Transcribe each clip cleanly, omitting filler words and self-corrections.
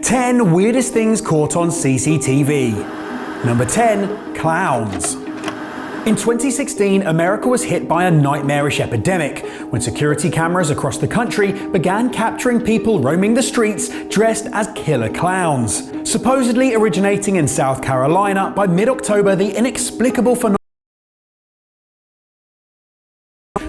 10 weirdest things caught on CCTV. Number 10. Clowns. In 2016, America was hit by a nightmarish epidemic when security cameras across the country began capturing people roaming the streets dressed as killer clowns. Supposedly originating in South Carolina, by mid-October the inexplicable phenomenon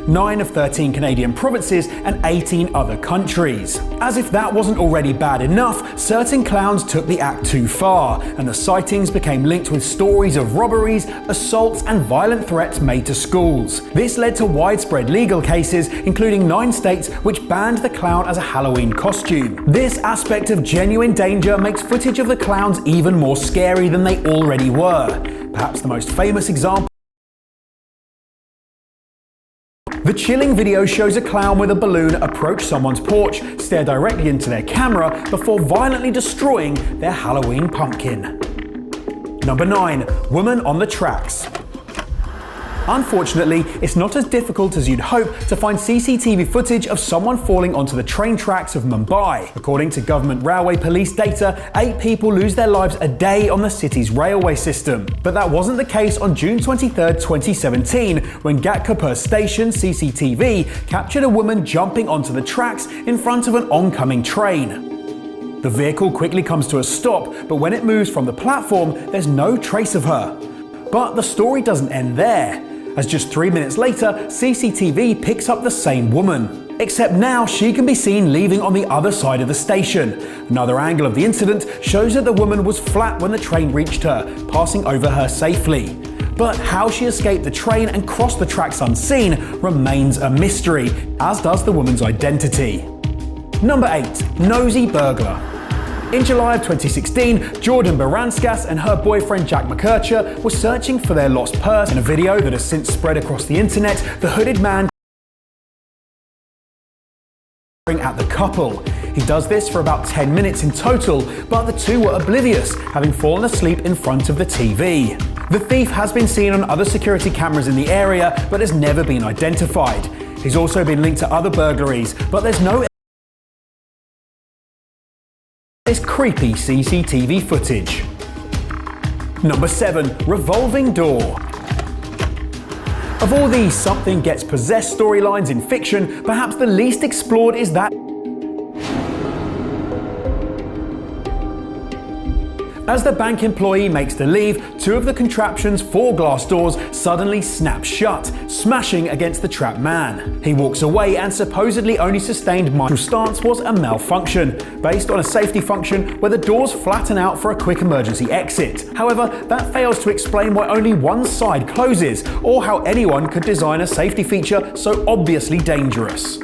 9 of 13 Canadian provinces and 18 other countries. As if that wasn't already bad enough, certain clowns took the act too far, and the sightings became linked with stories of robberies, assaults, and violent threats made to schools. This led to widespread legal cases, including 9 states which banned the clown as a Halloween costume. This aspect of genuine danger makes footage of the clowns even more scary than they already were. Perhaps the most famous example. The chilling video shows a clown with a balloon approach someone's porch, stare directly into their camera before violently destroying their Halloween pumpkin. Number 9. Woman on the tracks. Unfortunately, it's not as difficult as you'd hope to find CCTV footage of someone falling onto the train tracks of Mumbai. According to government railway police data, 8 people lose their lives a day on the city's railway system. But that wasn't the case on June 23, 2017, when Ghatkapur Station CCTV captured a woman jumping onto the tracks in front of an oncoming train. The vehicle quickly comes to a stop, but when it moves from the platform, there's no trace of her. But the story doesn't end there, as just 3 minutes later, CCTV picks up the same woman. Except now she can be seen leaving on the other side of the station. Another angle of the incident shows that the woman was flat when the train reached her, passing over her safely. But how she escaped the train and crossed the tracks unseen remains a mystery, as does the woman's identity. Number 8. Nosy burglar. In July of 2016, Jordan Baranskas and her boyfriend Jack McKercher were searching for their lost purse. In a video that has since spread across the internet, the hooded man at the couple. He does this for about 10 minutes in total, but the two were oblivious, having fallen asleep in front of the TV. The thief has been seen on other security cameras in the area, but has never been identified. He's also been linked to other burglaries, but there's no this creepy CCTV footage. Number 7. Revolving door. Of all these something gets possessed storylines in fiction, perhaps the least explored is that as the bank employee makes the leave, 2 of the contraption's 4 glass doors suddenly snap shut, smashing against the trapped man. He walks away and supposedly only sustained minor stance was a malfunction, based on a safety function where the doors flatten out for a quick emergency exit. However, that fails to explain why only one side closes, or how anyone could design a safety feature so obviously dangerous.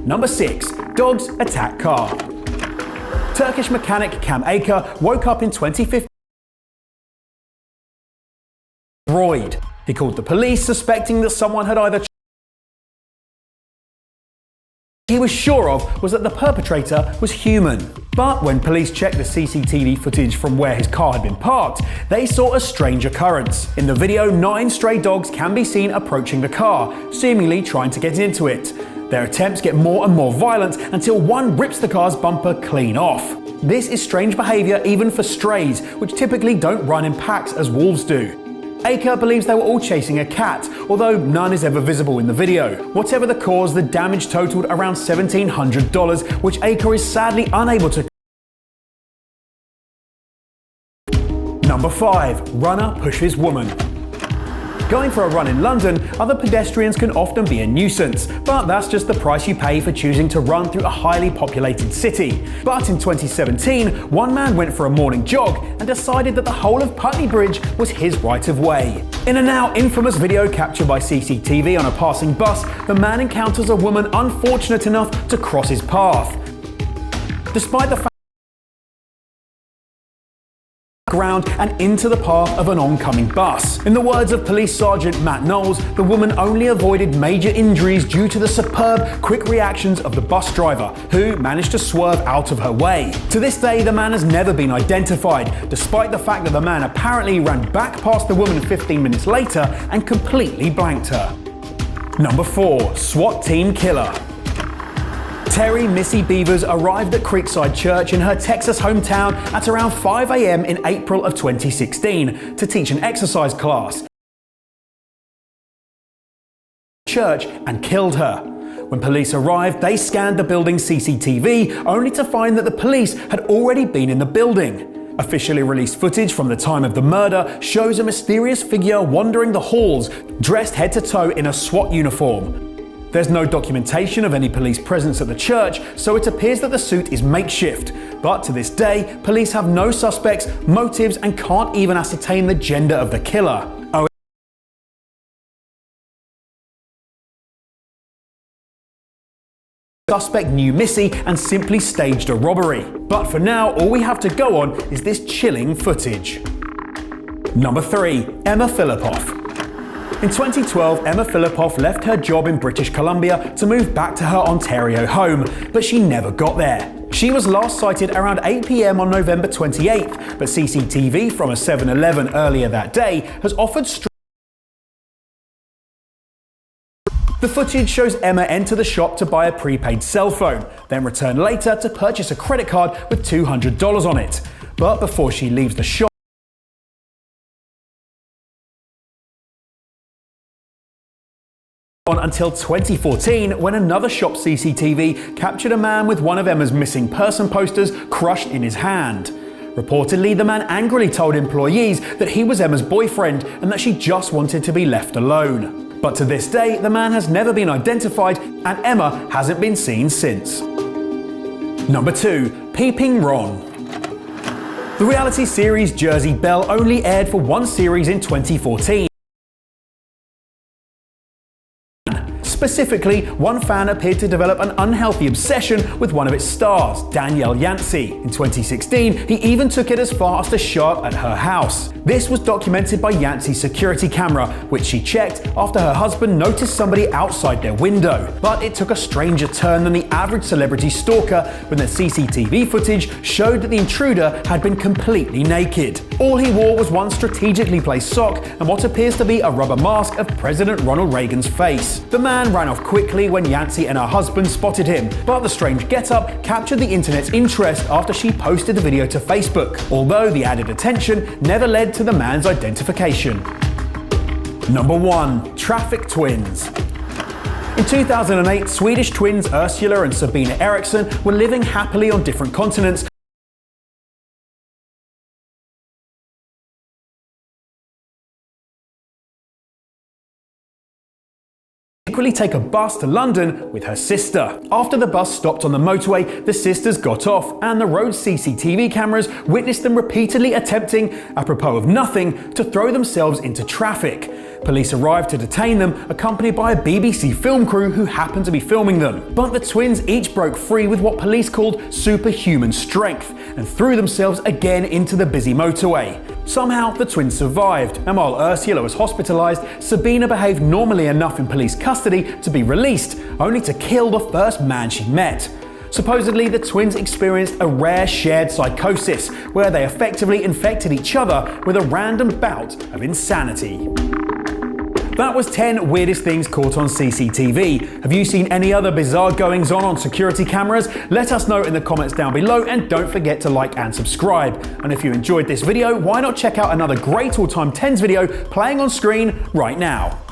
Number 6. Dogs attack car. Turkish mechanic Cam Aker woke up in 2015 destroyed. He called the police, suspecting that someone had either he was sure of was that the perpetrator was human. But when police checked the CCTV footage from where his car had been parked, they saw a strange occurrence. In the video, 9 stray dogs can be seen approaching the car, seemingly trying to get into it. Their attempts get more and more violent until one rips the car's bumper clean off. This is strange behavior even for strays, which typically don't run in packs as wolves do. Aker believes they were all chasing a cat, although none is ever visible in the video. Whatever the cause, the damage totaled around $1,700, which Aker is sadly unable to. Number 5. Runner pushes woman. Going for a run in London, other pedestrians can often be a nuisance, but that's just the price you pay for choosing to run through a highly populated city. But in 2017, one man went for a morning jog and decided that the whole of Putney Bridge was his right of way. In a now infamous video captured by CCTV on a passing bus, the man encounters a woman unfortunate enough to cross his path. Despite the fact ground and into the path of an oncoming bus. In the words of Police Sergeant Matt Knowles, the woman only avoided major injuries due to the superb, quick reactions of the bus driver, who managed to swerve out of her way. To this day, the man has never been identified, despite the fact that the man apparently ran back past the woman 15 minutes later and completely blanked her. Number 4. SWAT team killer. Terry Missy Beavers arrived at Creekside Church in her Texas hometown at around 5 a.m. in April of 2016 to teach an exercise class. Church and killed her. When police arrived, they scanned the building's CCTV, only to find that the police had already been in the building. Officially released footage from the time of the murder shows a mysterious figure wandering the halls, dressed head to toe in a SWAT uniform. There's no documentation of any police presence at the church, so it appears that the suit is makeshift. But to this day, police have no suspects, motives, and can't even ascertain the gender of the killer. Suspect knew Missy and simply staged a robbery. But for now, all we have to go on is this chilling footage. Number 3. Emma Philippoff. In 2012, Emma Philippoff left her job in British Columbia to move back to her Ontario home, but she never got there. She was last sighted around 8 p.m. on November 28th, but CCTV from a 7-Eleven earlier that day has offered The footage shows Emma enter the shop to buy a prepaid cell phone, then return later to purchase a credit card with $200 on it. But before she leaves the shop, until 2014, when another shop CCTV captured a man with one of Emma's missing person posters crushed in his hand. Reportedly, the man angrily told employees that he was Emma's boyfriend and that she just wanted to be left alone. But to this day, the man has never been identified and Emma hasn't been seen since. Number 2. Peeping Ron. The reality series Jersey Belle only aired for one series in 2014. Specifically, one fan appeared to develop an unhealthy obsession with one of its stars, Danielle Yancey. In 2016, he even took it as far as to show up at her house. This was documented by Yancey's security camera, which she checked after her husband noticed somebody outside their window. But it took a stranger turn than the average celebrity stalker when the CCTV footage showed that the intruder had been completely naked. All he wore was one strategically placed sock and what appears to be a rubber mask of President Ronald Reagan's face. The man ran off quickly when Yancey and her husband spotted him, but the strange getup captured the internet's interest after she posted the video to Facebook, although the added attention never led to the man's identification. Number 1. Traffic Twins. In 2008, Swedish twins Ursula and Sabina Eriksson were living happily on different continents, take a bus to London with her sister. After the bus stopped on the motorway, the sisters got off and the road CCTV cameras witnessed them repeatedly attempting, apropos of nothing, to throw themselves into traffic. Police arrived to detain them, accompanied by a BBC film crew who happened to be filming them. But the twins each broke free with what police called superhuman strength and threw themselves again into the busy motorway. Somehow, the twins survived, and while Ursula was hospitalized, Sabina behaved normally enough in police custody to be released, only to kill the first man she met. Supposedly, the twins experienced a rare shared psychosis, where they effectively infected each other with a random bout of insanity. That was 10 weirdest things caught on CCTV. Have you seen any other bizarre goings on security cameras? Let us know in the comments down below, and don't forget to like and subscribe. And if you enjoyed this video, why not check out another great all-time 10s video playing on screen right now.